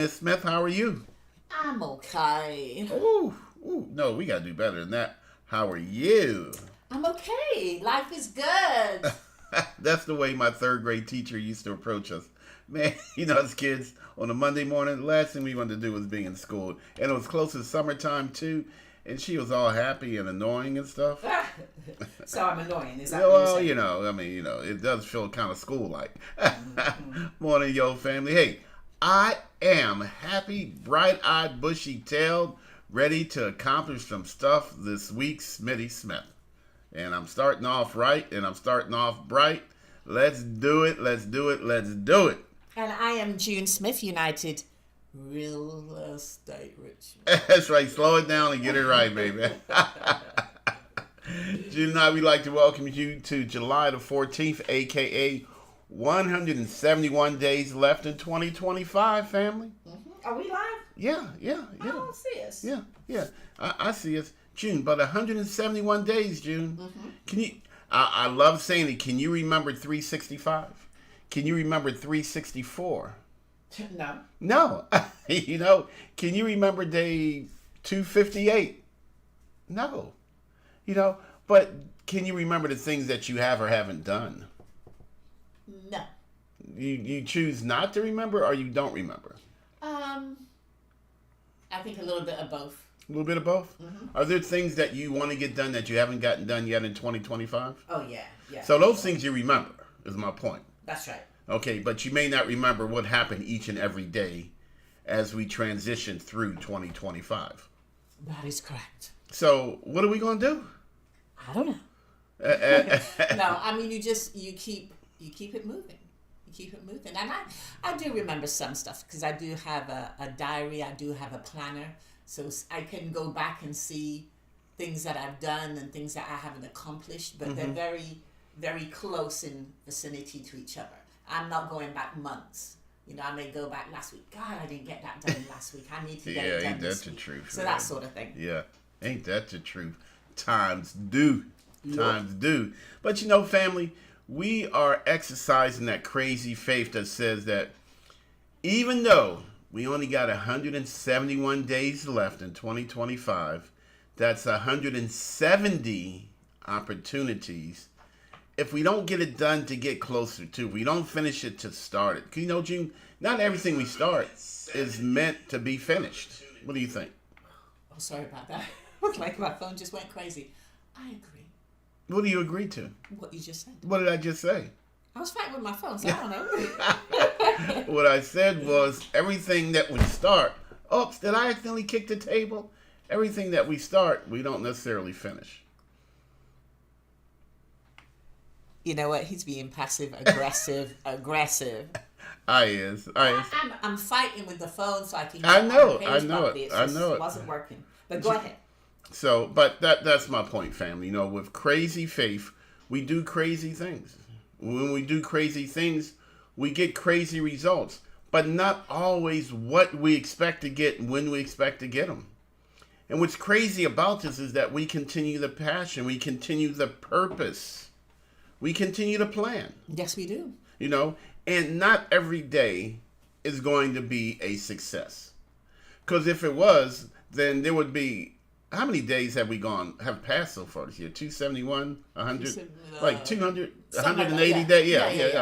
Miss Smith, how are you? I'm okay. No, we gotta do better than that. How are you? I'm okay. Life is good. That's the way my third grade teacher used to approach us. Man, as kids, on a Monday morning, the last thing we wanted to do was be in school. And it was close to summertime, too. And she was all happy and annoying and stuff. So I'm annoying. Is that Yeah, what you're well, saying? it does feel kind of school like. Mm-hmm. Morning, yo, family. Hey, I am happy, bright eyed, bushy tailed, ready to accomplish some stuff this week, Smitty Smith. And I'm starting off right and I'm starting off bright. Let's do it, let's do it, let's do it. And I am June Smith, United Real Estate Richmond. That's right, slow it down and get it right, baby. June and I, we'd like to welcome you to July the 14th, aka 171 days left in 2025, family. Are we live? Yeah. I don't see us. Yeah. I see us. June, but 171 days, June. Can you? I love saying it. Can you remember 365? Can you remember 364? No. No. Can you remember day 258? No. But can you remember the things that you have or haven't done? No. You choose not to remember or you don't remember? I think a little bit of both. A little bit of both? Are there things that you want to get done that you haven't gotten done yet in 2025? Oh, yeah. So those things you remember, is my point. That's right. Okay, but you may not remember what happened each and every day as we transition through 2025. That is correct. So what are we going to do? I don't know. No, I mean you keep it moving. You keep it moving, and I do remember some stuff because I do have a diary. I do have a planner, so I can go back and see things that I've done and things that I haven't accomplished. But they're very, very close in vicinity to each other. I'm not going back months. I may go back last week. God, I didn't get that done last week. I need to get it done ain't this that the week. truth? So man. that sort of thing. Yeah, ain't that the truth? Times do. Yeah. Times do. But family, we are exercising that crazy faith that says that even though we only got 171 days left in 2025, that's 170 opportunities. If we don't get it done to get closer to, we don't finish it to start it. Because June, not everything we start is meant to be finished. What do you think? Oh, sorry about that. Looked like my phone just went crazy. I agree. What do you agree to? What you just said. What did I just say? I was fighting with my phone, so I don't know. What I said was everything that we start. Oops, did I accidentally kick the table? Everything that we start, we don't necessarily finish. You know what? He's being passive aggressive. I'm fighting with the phone so I can. I know It it. Wasn't working. But go ahead. So, but that's my point, family. With crazy faith, we do crazy things. When we do crazy things, we get crazy results, but not always what we expect to get when we expect to get them. And what's crazy about this is that we continue the passion, we continue the purpose, we continue to plan. Yes, we do. And not every day is going to be a success. Because if it was, then there would be, how many days have passed so far this year? 271, 100, like 200, 180 days? Yeah. Yeah,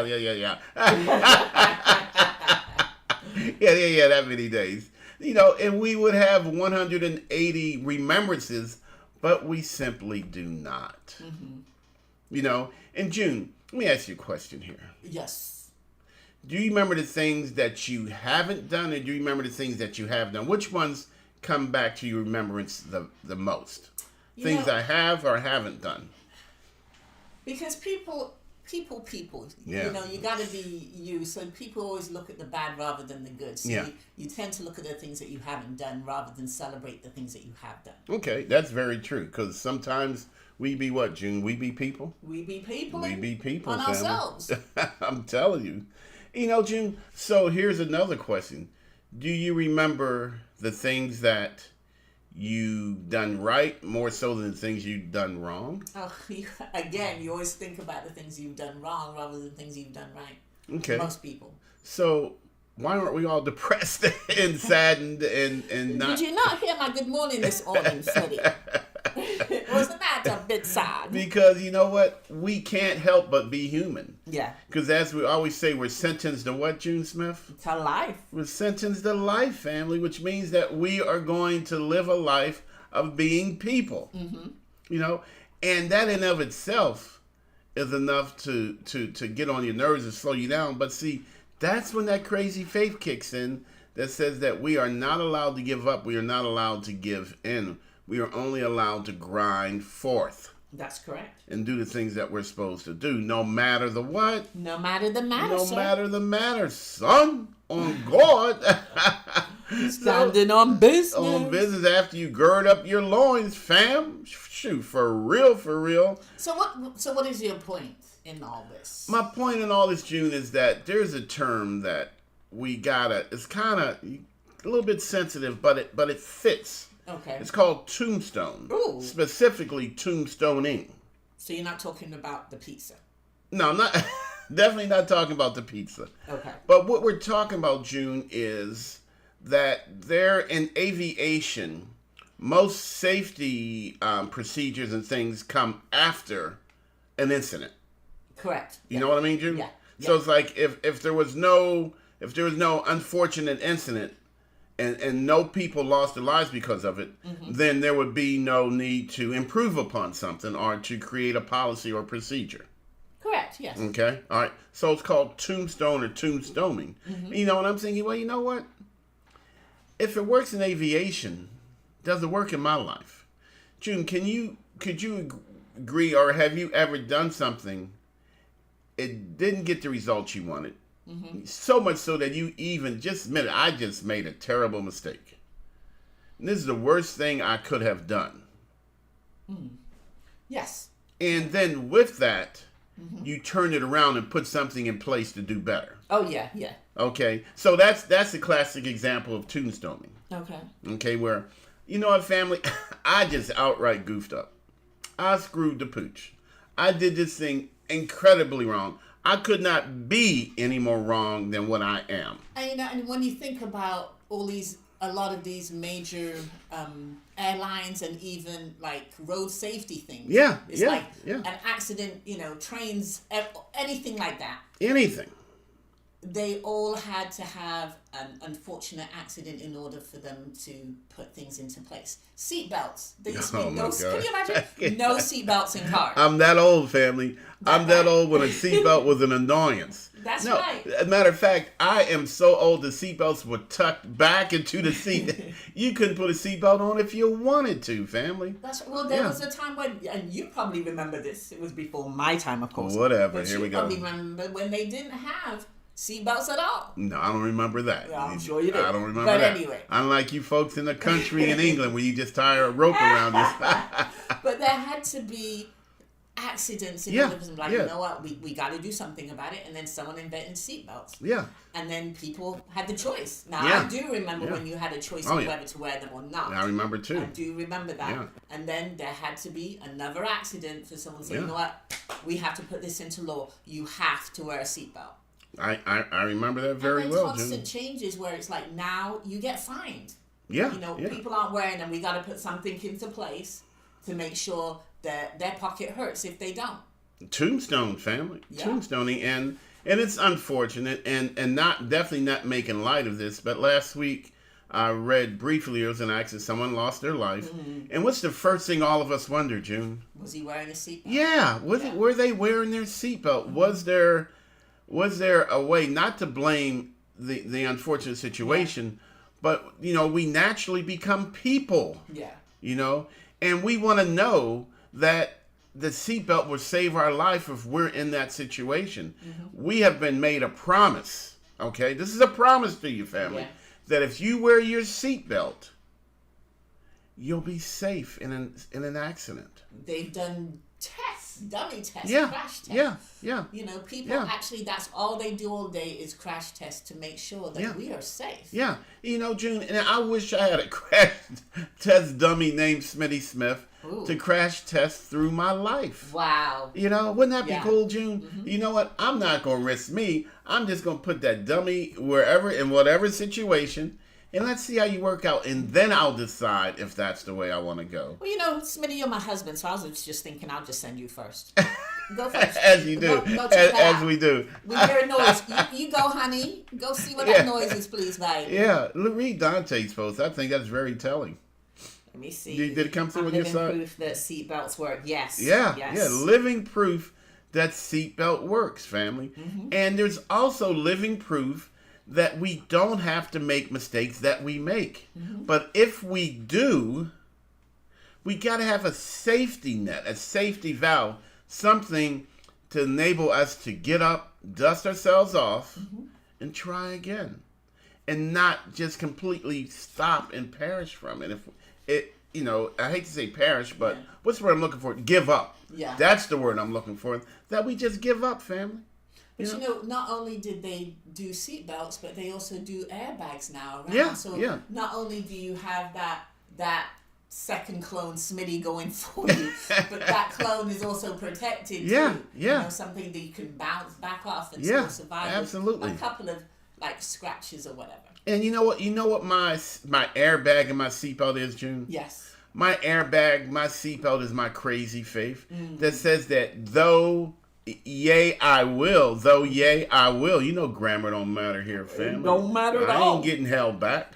that many days. And we would have 180 remembrances, but we simply do not. In June, let me ask you a question here. Yes. Do you remember the things that you haven't done, or do you remember the things that you have done? Which ones come back to your remembrance the most? Things I have or haven't done? Because people. Yeah. You got to be you. So people always look at the bad rather than the good. So you tend to look at the things that you haven't done rather than celebrate the things that you have done. Okay, that's very true. Because sometimes we be what, June? We be people? We be people. We be people, on family. ourselves. I'm telling you. June, so here's another question. Do you remember the things that you've done right more so than the things you've done wrong? Oh, you always think about the things you've done wrong rather than things you've done right. Okay. Most people. So why aren't we all depressed and saddened and not? Did you not hear my good morning this morning, Freddie? Wasn't that a bit sad? Because you know what? We can't help but be human. Yeah. Because as we always say, we're sentenced to what, June Smith? To life. We're sentenced to life, family, which means that we are going to live a life of being people. Mm-hmm. You know, and that in of itself is enough to get on your nerves and slow you down. But see, that's when that crazy faith kicks in that says that we are not allowed to give up. We are not allowed to give in. We are only allowed to grind forth. That's correct. And do the things that we're supposed to do, no matter the what. No matter the matter, No sir. matter the matter, son. On God. Standing on business. On business after you gird up your loins, fam. Shoot, for real, for real. So what is your point in all this? My point in all this, June, is that there's a term that we gotta, it's kind of a little bit sensitive, but it fits. Okay. It's called tombstone. Ooh. Specifically tombstoning. So you're not talking about the pizza? No, I'm not. Definitely not talking about the pizza. Okay. But what we're talking about, June, is that there in aviation, most safety procedures and things come after an incident. Correct. You know what I mean, June? Yeah. So it's like if there was no unfortunate incident and no people lost their lives because of it, then there would be no need to improve upon something or to create a policy or procedure. Correct, yes. Okay? All right. So it's called tombstone or tombstoning. You know what I'm thinking? Well, you know what? If it works in aviation, does it work in my life? June, could you agree, or have you ever done something, it didn't get the results you wanted? So much so that you even just admitted, I just made a terrible mistake. And this is the worst thing I could have done. Yes. And then with that, you turned it around and put something in place to do better. Oh yeah, yeah. Okay, so that's a classic example of tombstoning. Okay. Okay, where, you know what, family, I just outright goofed up. I screwed the pooch. I did this thing incredibly wrong. I could not be any more wrong than what I am. And you know, and when you think about a lot of these major airlines and even like road safety things. Yeah, it's yeah, like yeah. an accident, trains, anything like that. Anything. They all had to have an unfortunate accident in order for them to put things into place. Seatbelts. There used to be no. Can you imagine? No seatbelts in cars. I'm that old, family. I'm that old when a seatbelt was an annoyance. That's right. As a matter of fact, I am so old the seatbelts were tucked back into the seat. You couldn't put a seatbelt on if you wanted to, family. There was a time when, and you probably remember this. It was before my time, of course. Whatever. But Here we you go. probably remember when they didn't have seatbelts at all. No, I don't remember that. Yeah, I'm sure you did. I don't remember but that. Anyway. Unlike you folks in the country in England where you just tie a rope around this. But there had to be accidents in order for them, like, you know what, we got to do something about it. And then someone invented seatbelts. Yeah. And then people had the choice. Now, I do remember when you had a choice of whether to wear them or not. I remember too. I do remember that. Yeah. And then there had to be another accident for someone saying, you know what, we have to put this into law. You have to wear a seatbelt. I remember that very well, Jim. Constant changes where it's like now you get fined. Yeah. People aren't wearing them. We got to put something into place to make sure that their pocket hurts if they don't. Tombstone, family. Yeah. Tombstoning, and it's unfortunate, and definitely not making light of this. But last week I read briefly it was an accident. Someone lost their life, and what's the first thing all of us wonder, June? Was he wearing a seatbelt? Yeah. Were they wearing their seatbelt? Was there a way not to blame the unfortunate situation, but we naturally become people. Yeah. And we want to know that the seatbelt will save our life if we're in that situation. We have been made a promise. Okay, this is a promise to you, family, that if you wear your seatbelt, you'll be safe in an accident. They've done tests, dummy tests, crash tests. Yeah. People actually, that's all they do all day is crash tests to make sure that we are safe. Yeah. June, and I wish I had a crash test dummy named Smitty Smith. Ooh. to crash test through my life. Wow. You know, wouldn't that be Yeah. cool, June? Mm-hmm. You know what? I'm not going to risk me. I'm just going to put that dummy wherever, in whatever situation, and let's see how you work out. And then I'll decide if that's the way I want to go. Well, you know, Smitty, you're my husband, so I was just thinking I'll just send you first. Go first. As you do. Go check that As out. we do. We hear a noise. You go, honey. Go see what Yeah. that noise is, please, baby. Yeah, read Dante's post. I think that's very telling. Let me see. Did it come through I'm on your living side? proof that seatbelts work. Yes. Yeah, Yes. yeah, living proof that seatbelt works, family. And there's also living proof that we don't have to make mistakes that we make. But if we do, we got to have a safety net, a safety valve, something to enable us to get up, dust ourselves off, and try again. And not just completely stop and perish from it. If it, you know, I hate to say perish, but Yeah. what's the word I'm looking for? Give up. Yeah. That's the word I'm looking for. That we just give up, family. But you know, not only did they do seatbelts, but they also do airbags now, right? Yeah, So yeah. not only do you have that second clone Smitty going for you, but that clone is also protected Yeah, too. yeah. You know, something that you can bounce back off and Yeah, still survive. absolutely. With a couple of like scratches or whatever. And you know what? You know what my airbag and my seatbelt is, June? Yes. My airbag, my seatbelt is my crazy faith Mm-hmm. that says that though I will. You know grammar don't matter here, family. don't matter at I all. ain't getting held back.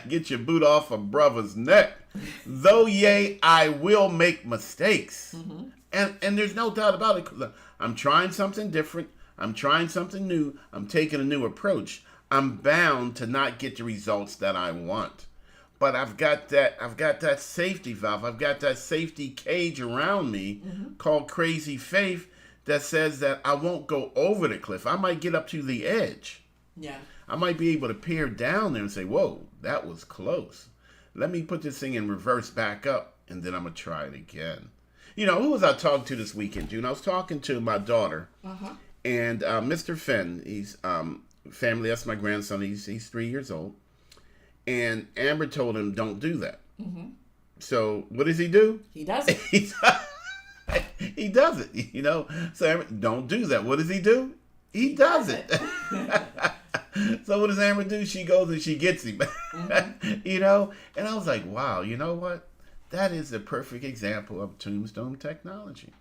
Get your boot off a brother's neck. Though I will make mistakes. Mm-hmm. And there's no doubt about it. 'Cause I'm trying something different. I'm trying something new. I'm taking a new approach. I'm bound to not get the results that I want. But I've got that safety valve. I've got that safety cage around me called crazy faith that says that I won't go over the cliff. I might get up to the edge. Yeah. I might be able to peer down there and say, whoa, that was close. Let me put this thing in reverse back up, and then I'm going to try it again. You know, who was I talking to this weekend, June? I was talking to my daughter, and Mr. Fenn, he's family, that's my grandson, he's 3 years old. And Amber told him, don't do that. So what does he do? He does it. He does it, you know. So Amber, don't do that. What does he do? He does it. So what does Amber do? She goes and she gets him. You know? And I was like, wow, you know what? That is a perfect example of tombstone technology.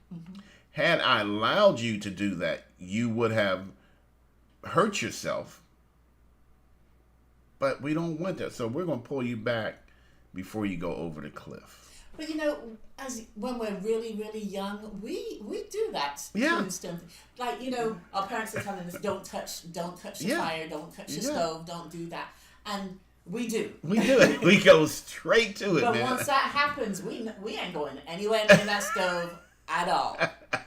Had I allowed you to do that, you would have hurt yourself. But we don't want that. So we're going to pull you back before you go over the cliff. But you know, when we're really, really young, we do that. Yeah. Tombstone. Like, you know, our parents are telling us, don't touch the Yeah. fire, don't touch the Yeah. stove, don't do that. And we do. We do it. We go straight to it, But man. once that happens, we ain't going anywhere near that stove at all.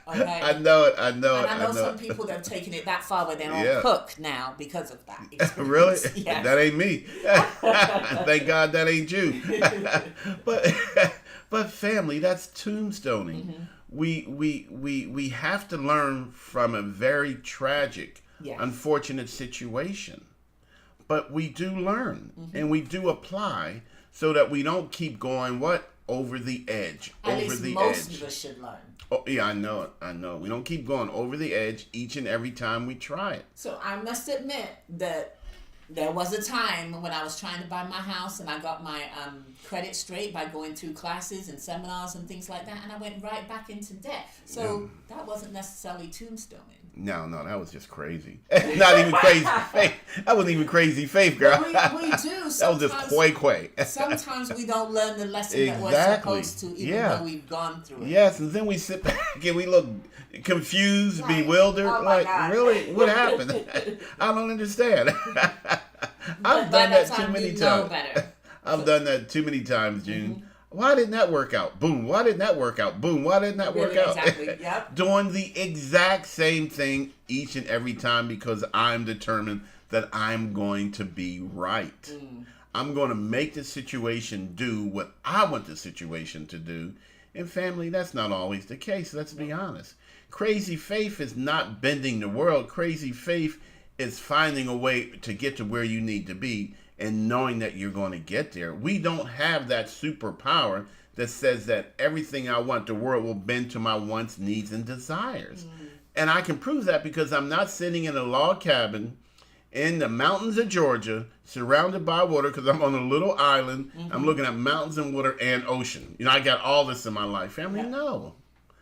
Okay? I know it. I know And it. I know I know some it. people that have taken it that far where they don't Yeah. cook now because of that experience. Really? Yes. That ain't me. Thank God that ain't you. But family, that's tombstoning. We have to learn from a very tragic, Yes. unfortunate situation. But we do learn and we do apply so that we don't keep going over the edge. At over least the most edge. of us should learn. Oh, yeah, I know it. I know. We don't keep going over the edge each and every time we try it. So I must admit that there was a time when I was trying to buy my house and I got my credit straight by going through classes and seminars and things like that, and I went right back into debt. So that wasn't necessarily tombstoning. No, that was just crazy. Not even crazy faith. That wasn't even crazy faith, girl. But we do. That was just quay. Sometimes we don't learn the lesson that we're Exactly. supposed to, even Yeah. though we've gone through it. Yes, and then we sit back and we look confused, Right. bewildered. Oh my like, God. really? What happened? I don't understand. I've by done that that too time many you know times. better. I've done that too many times, June. Why didn't that work out? Boom. Why didn't that work out? Boom. Why didn't that work Really, out? exactly. Yep. Doing the exact same thing each and every time because I'm determined that I'm going to be right. I'm going to make the situation do what I want the situation to do. And family, that's not always the case. Let's be honest. Crazy faith is not bending the world. Crazy faith is finding a way to get to where you need to be. and knowing that you're going to get there. We don't have that superpower that says that everything I want, the world will bend to my wants, needs, and desires. And I can prove that because I'm not sitting in a log cabin in the mountains of Georgia, surrounded by water, because I'm on a little island. I'm looking at mountains and water and ocean. I got all this in my life. Family, no.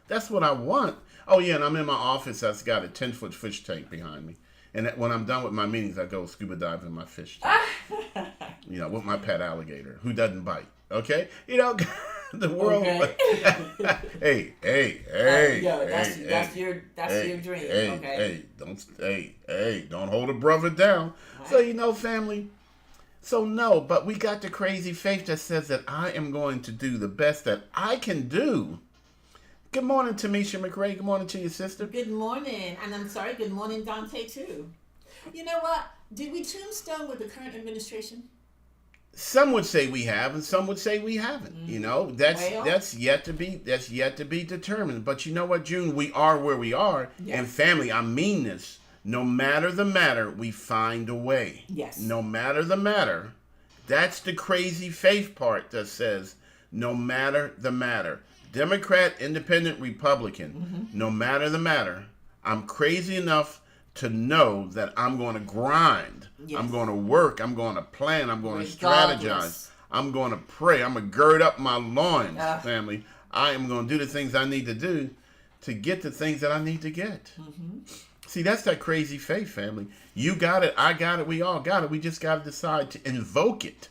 That's what I want. Oh, yeah, and I'm in my office that's got a 10-foot fish tank behind me. And when I'm done with my meetings, I go scuba diving in my fish tank. With my pet alligator, who doesn't bite. Okay? The world. Okay. That's your dream. Don't hold a brother down. Right. So family. So no, but we got the crazy faith that says that I am going to do the best that I can do. Good morning, Tamisha McRae. Good morning to your sister. Good morning, and I'm sorry. Good morning, Dante too. You know what? Did we tombstone with the current administration? Some would say we have, and some would say we haven't. That's yet to be determined. But you know what, June? We are where we are, and family, I mean this. No matter the matter, we find a way. Yes. No matter the matter, that's the crazy faith part that says, no matter the matter, Democrat, Independent, Republican, no matter the matter, I'm crazy enough to know that I'm going to grind. Yes. I'm going to work. I'm going to plan. I'm going to strategize. I'm going to pray. I'm going to gird up my loins, family. I am going to do the things I need to do to get the things that I need to get. See, that's that crazy faith, family. You got it. I got it. We all got it. We just got to decide to invoke it.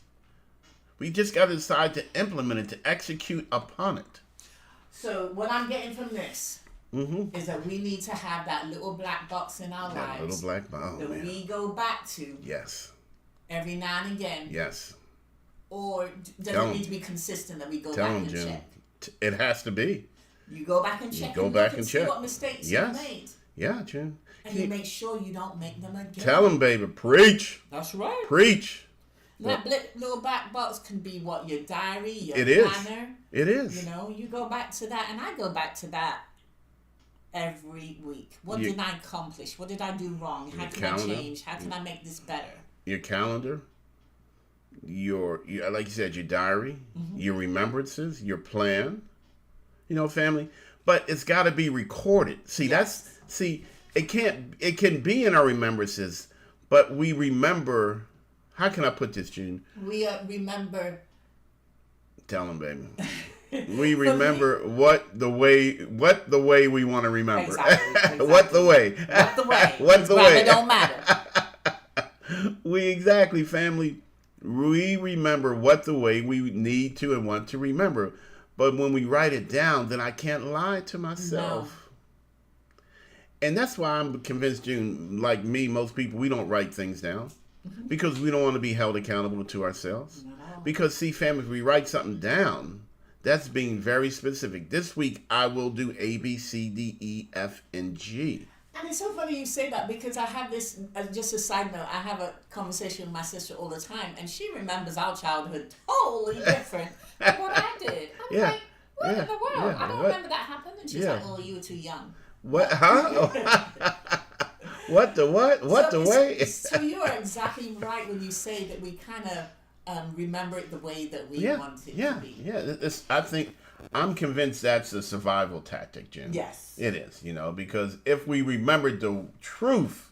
We just got to decide to implement it, to execute upon it. So what I'm getting from this is that we need to have that little black box in our lives. That little black box that we go back to. Yes. Every now and again. Yes. Or does it need to be consistent that we go back and check? It has to be. You go back and check. You go back and check. See what mistakes you made. Yeah, June. And you make sure you don't make them again. Tell them, baby. Preach. That's right. Preach. That little black box can be what? Your diary, your planner. It is. You go back to that, and I go back to that every week. What did I accomplish? What did I do wrong? How can I change? How can I make this better? Your calendar, your like you said, your diary, your remembrances, your plan. Family. But it's got to be recorded. See, it can be in our remembrances, but we remember. How can I put this, June? We remember. Tell them, baby. We remember what the way we want to remember. Exactly. What the way. What the way. It don't matter. Family. We remember what the way we need to and want to remember. But when we write it down, then I can't lie to myself. No. And that's why I'm convinced, June, like me, most people, we don't write things down. Because we don't want to be held accountable to ourselves. No. Because, see, family, if we write something down, that's being very specific. This week, I will do A, B, C, D, E, F, and G. And it's so funny you say that because I have this, just a side note, I have a conversation with my sister all the time, and she remembers our childhood totally different than what I did. I'm like, what in the world? I don't remember that happened. And she's like, oh, you were too young. What? Huh? What the what? What the way? So you are exactly right when you say that we kind of remember it the way that we want it to be. Yeah, I think I'm convinced that's a survival tactic, Jim. Yes. It is, because if we remembered the truth,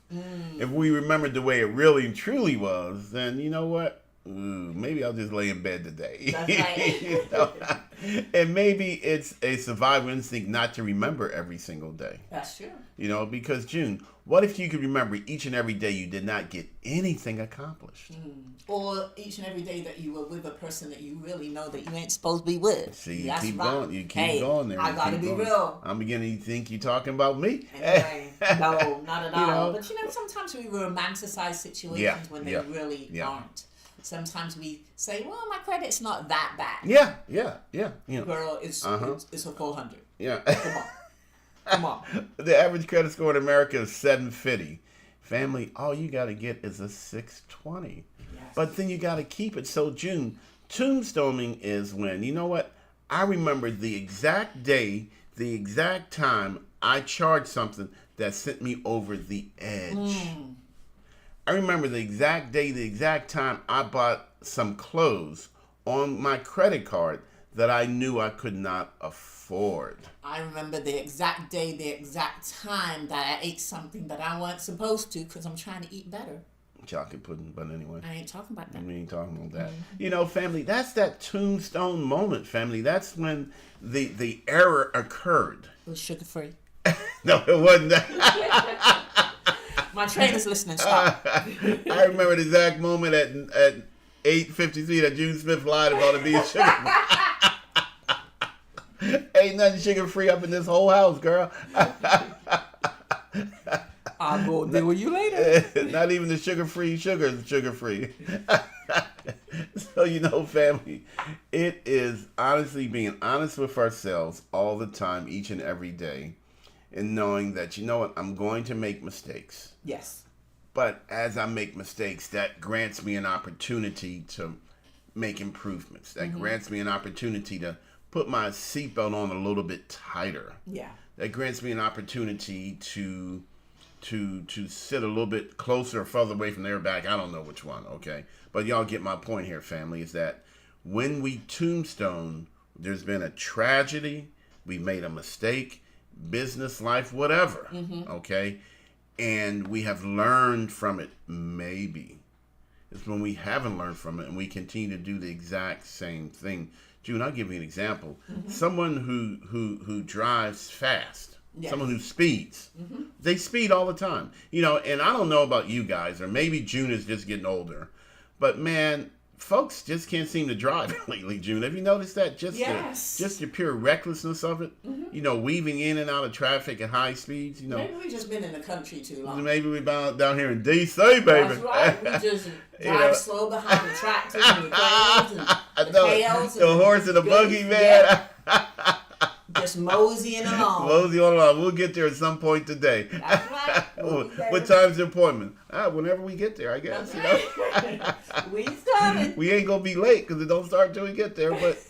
if we remembered the way it really and truly was, then you know what? Maybe I'll just lay in bed today. That's right. And maybe it's a survival instinct not to remember every single day. That's true. Because June, what if you could remember each and every day you did not get anything accomplished? Or each and every day that you were with a person that you really know that you ain't supposed to be with. See, you keep going. You keep going there. I gotta be real. I'm beginning to think you're talking about me. Anyway, no, not at all. But sometimes we romanticize situations when they really aren't. Sometimes we say, well, my credit's not that bad. Yeah. Girl, it's a 400. Yeah. Come on. The average credit score in America is 750. Family, all you got to get is a 620. Yes. But then you got to keep it. So, June, tombstoning is when, you know what? I remember the exact day, the exact time I charged something that sent me over the edge. I remember the exact day, the exact time I bought some clothes on my credit card that I knew I could not afford. I remember the exact day, the exact time that I ate something that I wasn't supposed to because I'm trying to eat better. Chocolate pudding, but anyway. I ain't talking about that. We ain't talking about that. You know, family, that's that tombstone moment, family. That's when the error occurred. It was sugar free. No, it wasn't that. My trainer's listening. Stop. I remember the exact moment at 8:53 that June Smith lied about it being sugar free. Ain't nothing sugar free up in this whole house, girl. I'll go deal with you later. Not even the sugar-free sugar is sugar-free. So, you know, family, it is honestly being honest with ourselves all the time, each and every day, and knowing that, you know what, I'm going to make mistakes. Yes. But as I make mistakes, that grants me an opportunity to make improvements. That grants me an opportunity to put my seatbelt on a little bit tighter. Yeah. That grants me an opportunity to sit a little bit closer or further away from the airbag. I don't know which one, okay? But y'all get my point here, family, is that when we tombstone, there's been a tragedy, we made a mistake, business, life, whatever, okay? And we have learned from it, maybe. It's when we haven't learned from it and we continue to do the exact same thing. June, I'll give you an example. Someone who drives fast, Yes. someone who speeds, they speed all the time. You know, and I don't know about you guys, or maybe June is just getting older, but man, folks just can't seem to drive lately, June. Have you noticed that? Yes. Just the pure recklessness of it. You know, weaving in and out of traffic at high speeds. You know, Maybe we just been in the country too long. maybe we down here in DC, baby. That's right. We just You drive know. slow behind the tractors and the cranes and I the know tails the and horse and the buggy, man. Yeah. Just moseying along. Mosey on along. We'll get there at some point today. That's right. We'll be there. What time's the appointment? Whenever we get there, I guess. That's You know, right. We started. we ain't gonna be late because it don't start till we get there. But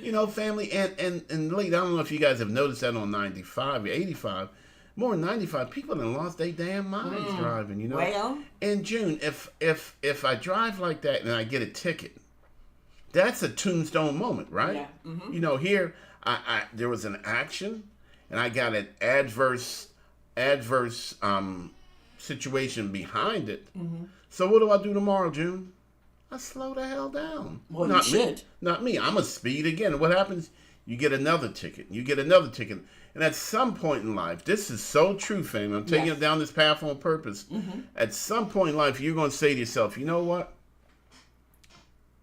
you know, family, and late. I don't know if you guys have noticed that on 95 or 85. More than 95 people have lost their damn minds driving. You know. Well. In June, if I drive like that and I get a ticket, that's a tombstone moment, right? Yeah. You know, here I there was an action, and I got an adverse situation behind it. So what do I do tomorrow, June? I slow the hell down. Well, Not you me. should. Not me. I'm a speed again. What happens? You get another ticket. You get another ticket. And at some point in life, this is so true, fam. I'm taking Yes. it down this path on purpose. At some point in life, you're going to say to yourself, you know what?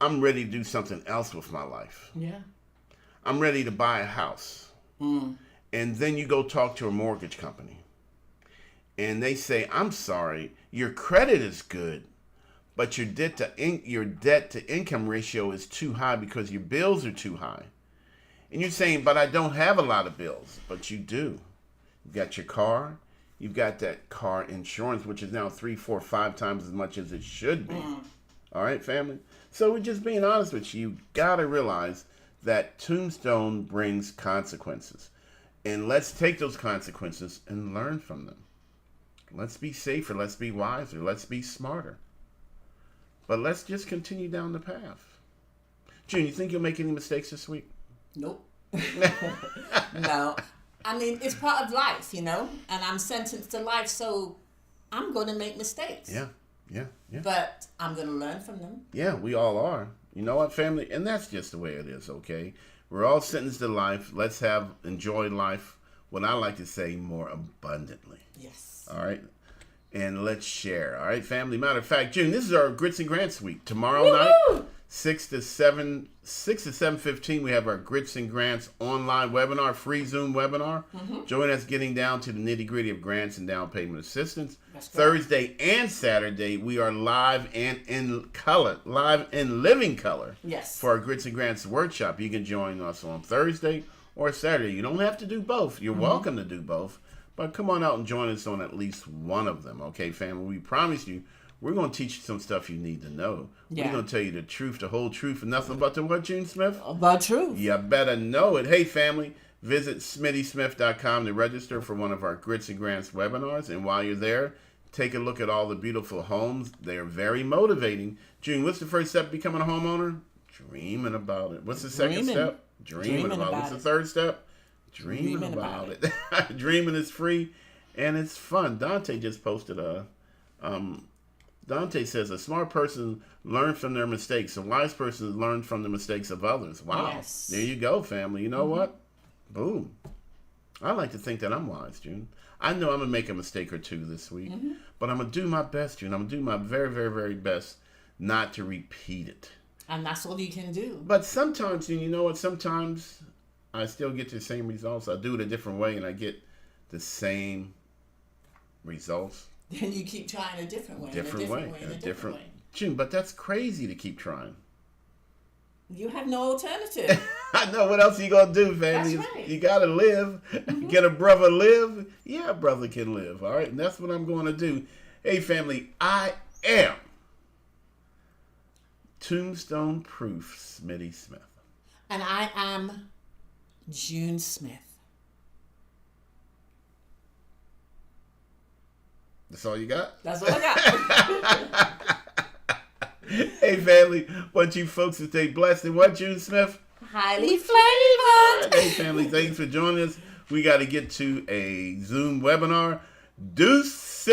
I'm ready to do something else with my life. Yeah. I'm ready to buy a house. And then you go talk to a mortgage company. And they say, I'm sorry, your credit is good, but your debt to income ratio is too high because your bills are too high. And you're saying, but I don't have a lot of bills. But you do. You've got your car. You've got that car insurance, which is now 3, 4, 5 times as much as it should be. All right, family? So we're just being honest with you. You got to realize that tombstone brings consequences. And let's take those consequences and learn from them. Let's be safer. Let's be wiser. Let's be smarter. But let's just continue down the path. June, you think you'll make any mistakes this week? Nope. No. I mean, it's part of life, you know, and I'm sentenced to life, so I'm going to make mistakes. Yeah. But I'm going to learn from them. Yeah, we all are. You know what, family? And that's just the way it is, okay? We're all sentenced to life. Let's enjoy life, what I like to say, more abundantly. Yes. All right? And let's share. All right, family? Matter of fact, June, this is our Grits and Grants week. Tomorrow night, 6 to 7:15, we have our Grits and Grants online webinar, free Zoom webinar. Join us getting down to the nitty-gritty of grants and down payment assistance. That's great. Thursday and Saturday, we are live and in color, live in living color. Yes. For our Grits and Grants workshop. You can join us on Thursday or Saturday. You don't have to do both. You're welcome to do both. But come on out and join us on at least one of them, okay, family? We promise you, we're going to teach you some stuff you need to know. Yeah. We're going to tell you the truth, the whole truth, and nothing but the what, June Smith? About truth. You better know it. Hey, family, visit SmittySmith.com to register for one of our Grits and Grants webinars. And while you're there, take a look at all the beautiful homes. They're very motivating. June, what's the first step to becoming a homeowner? Dreaming about it. What's the second step? Dreaming about it. What's the third step? Dreaming about it. Dreaming is free and it's fun. Dante just posted Dante says a smart person learns from their mistakes. A wise person learns from the mistakes of others. Wow. Yes. There you go, family. You know what? Boom. I like to think that I'm wise, June. I know I'm going to make a mistake or two this week, but I'm going to do my best, June. I'm going to do my very, very, very best not to repeat it. And that's all you can do. But sometimes, June, you know what? Sometimes I still get the same results. I do it a different way and I get the same results. Then you keep trying a different way. Different way. June, but that's crazy to keep trying. You have no alternative. I know. What else are you going to do, family? That's right. You got to live. Can a brother live? Yeah, a brother can live. All right. And that's what I'm going to do. Hey, family, I am Tombstone Proof Smitty Smith. And I am June Smith. That's all you got? That's all I got. Hey, family, want you folks to stay blessed and what, June Smith? Highly flavored. Hey, family, thanks for joining us. We got to get to a Zoom webinar. Deuces.